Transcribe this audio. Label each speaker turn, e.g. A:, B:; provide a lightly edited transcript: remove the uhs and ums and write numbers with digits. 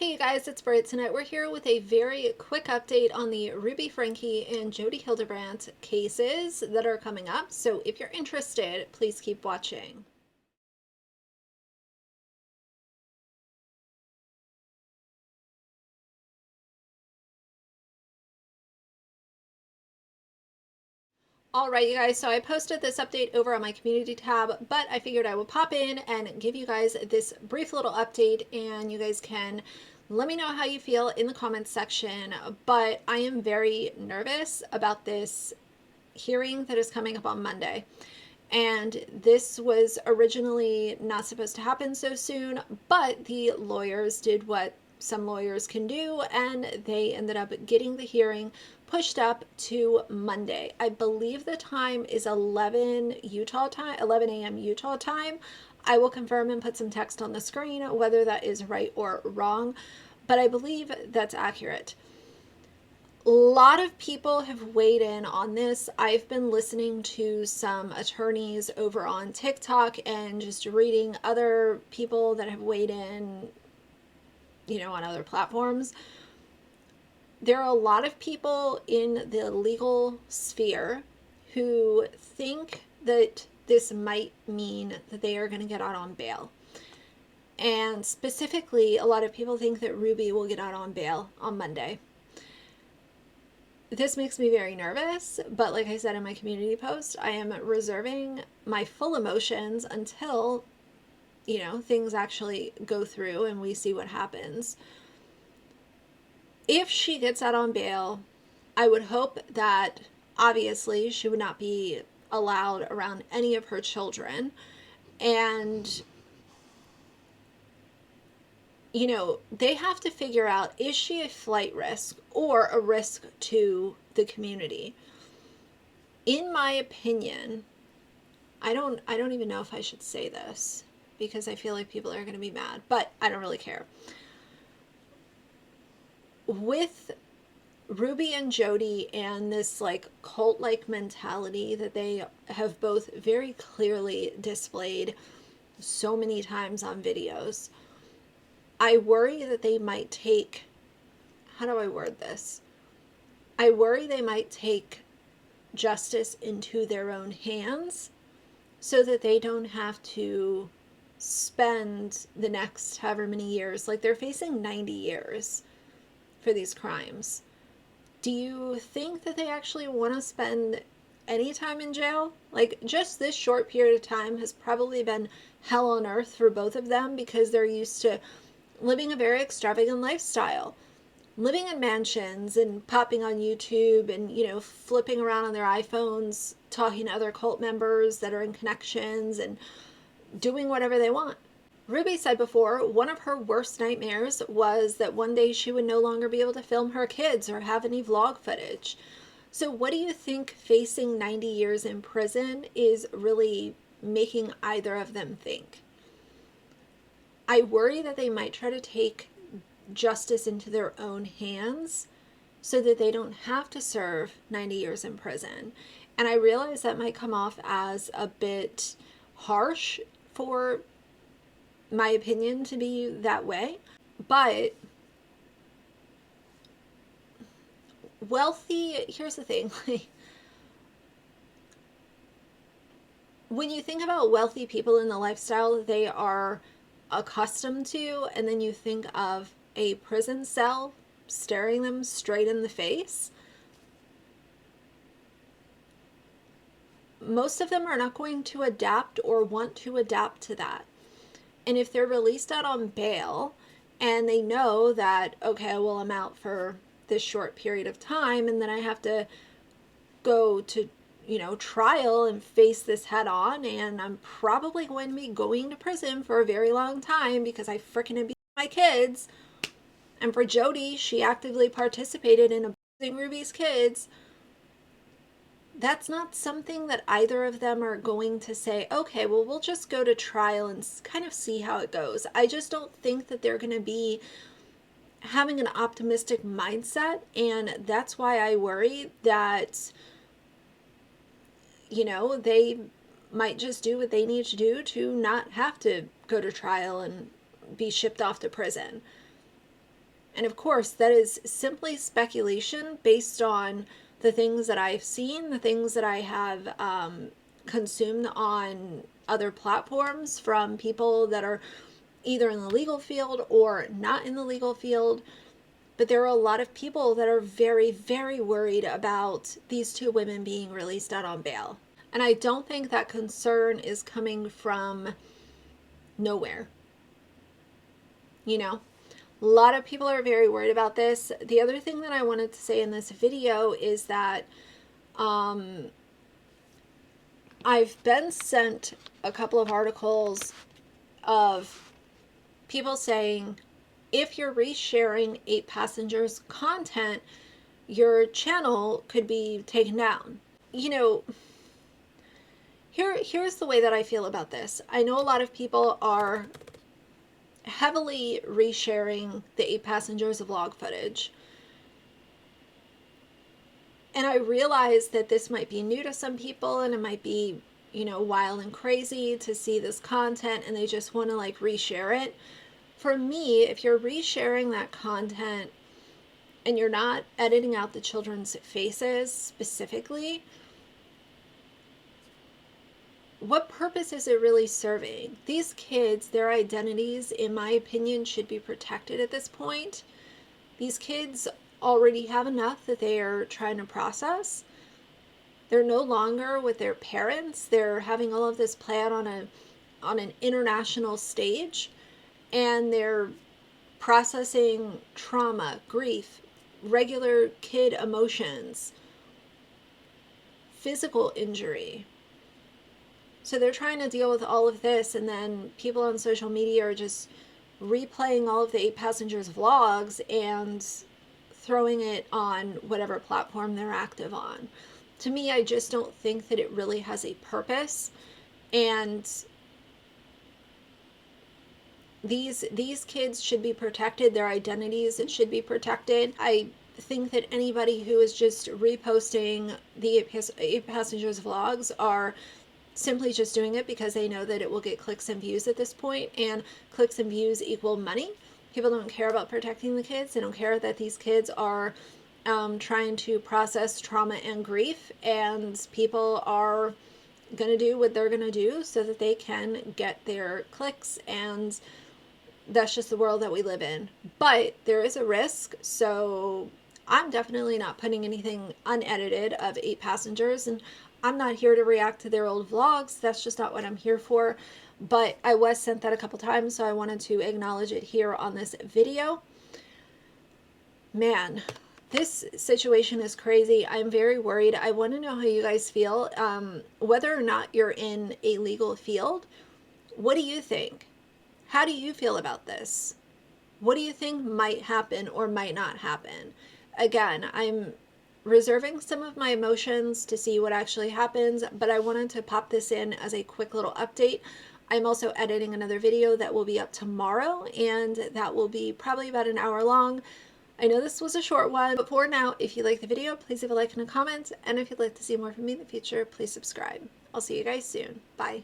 A: Hey you guys, it's Britt. Tonight we're here with a very quick update on the Ruby Franke and Jodi Hildebrandt cases that are coming up. So if you're interested, please keep watching. All right, you guys, so I posted this update over on my community tab, but I figured I would pop in and give you guys this brief little update, and you guys can let me know how you feel in the comments section. But I am very nervous about this hearing that is coming up on Monday. And this was originally not supposed to happen so soon, but the lawyers did what some lawyers can do, and they ended up getting the hearing pushed up to Monday. I believe the time is 11 Utah time, 11 a.m. Utah time. I will confirm and put some text on the screen whether that is right or wrong, but I believe that's accurate. A lot of people have weighed in on this. I've been listening to some attorneys over on TikTok and just reading other people that have weighed in, on other platforms. There are a lot of people in the legal sphere who think that this might mean that they are going to get out on bail. And specifically, a lot of people think that Ruby will get out on bail on Monday. This makes me very nervous, but like I said in my community post, I am reserving my full emotions until, things actually go through and we see what happens. If she gets out on bail, I would hope that obviously she would not be allowed around any of her children. And they have to figure out, is she a flight risk or a risk to the community? In my opinion, I don't even know if I should say this because I feel like people are going to be mad, but I don't really care. With Ruby and Jodi and this cult-like mentality that they have both very clearly displayed so many times on videos, I worry that they might take, how do I word this? I worry they might take justice into their own hands so that they don't have to spend the next however many years, like they're facing 90 years for these crimes. Do you think that they actually want to spend any time in jail? Like, just this short period of time has probably been hell on earth for both of them because they're used to living a very extravagant lifestyle, living in mansions and popping on YouTube and, flipping around on their iPhones, talking to other cult members that are in connections and doing whatever they want. Ruby said before one of her worst nightmares was that one day she would no longer be able to film her kids or have any vlog footage. So what do you think facing 90 years in prison is really making either of them think? I worry that they might try to take justice into their own hands so that they don't have to serve 90 years in prison. And I realize that might come off as a bit harsh for my opinion to be that way, but here's the thing, when you think about wealthy people in the lifestyle they are accustomed to, and then you think of a prison cell staring them straight in the face, most of them are not going to adapt or want to adapt to that. And if they're released out on bail and they know that, okay, well, I'm out for this short period of time and then I have to go to, trial and face this head on, and I'm probably going to be going to prison for a very long time because I freaking abused my kids. And for Jodi, she actively participated in abusing Ruby's kids. That's not something that either of them are going to say, okay, well, we'll just go to trial and kind of see how it goes. I just don't think that they're going to be having an optimistic mindset. And that's why I worry that, they might just do what they need to do to not have to go to trial and be shipped off to prison. And of course, that is simply speculation based on the things that I've seen, the things that I have consumed on other platforms from people that are either in the legal field or not in the legal field. But there are a lot of people that are very, very worried about these two women being released out on bail. And I don't think that concern is coming from nowhere. You know, a lot of people are very worried about this. The other thing that I wanted to say in this video is that I've been sent a couple of articles of people saying, if you're resharing 8 Passengers content, your channel could be taken down. You know, here's the way that I feel about this. I know a lot of people are heavily resharing the 8 Passengers vlog footage. And I realize that this might be new to some people and it might be, you know, wild and crazy to see this content and they just want to like reshare it. For me, if you're resharing that content and you're not editing out the children's faces specifically, what purpose is it really serving? These kids, their identities, in my opinion, should be protected at this point. These kids already have enough that they are trying to process. They're no longer with their parents. They're having all of this play out on an international stage, and they're processing trauma, grief, regular kid emotions, physical injury. So they're trying to deal with all of this, and then people on social media are just replaying all of the 8 Passengers vlogs and throwing it on whatever platform they're active on. To me, I just don't think that it really has a purpose. And these kids should be protected. Their identities should be protected. I think that anybody who is just reposting the 8 Passengers vlogs are simply just doing it because they know that it will get clicks and views at this point, and clicks and views equal money. People don't care about protecting the kids. They don't care that these kids are trying to process trauma and grief, and people are going to do what they're going to do so that they can get their clicks, and that's just the world that we live in. But there is a risk, so I'm definitely not putting anything unedited of 8 Passengers, and I'm not here to react to their old vlogs. That's just not what I'm here for. But I was sent that a couple times, so I wanted to acknowledge it here on this video. Man, this situation is crazy. I'm very worried. I want to know how you guys feel. Whether or not you're in a legal field, what do you think? How do you feel about this? What do you think might happen or might not happen? Again, I'm reserving some of my emotions to see what actually happens, but I wanted to pop this in as a quick little update. I'm also editing another video that will be up tomorrow, and that will be probably about an hour long. I know this was a short one, but for now, if you like the video, please leave a like and a comment, and if you'd like to see more from me in the future, please subscribe. I'll see you guys soon. Bye.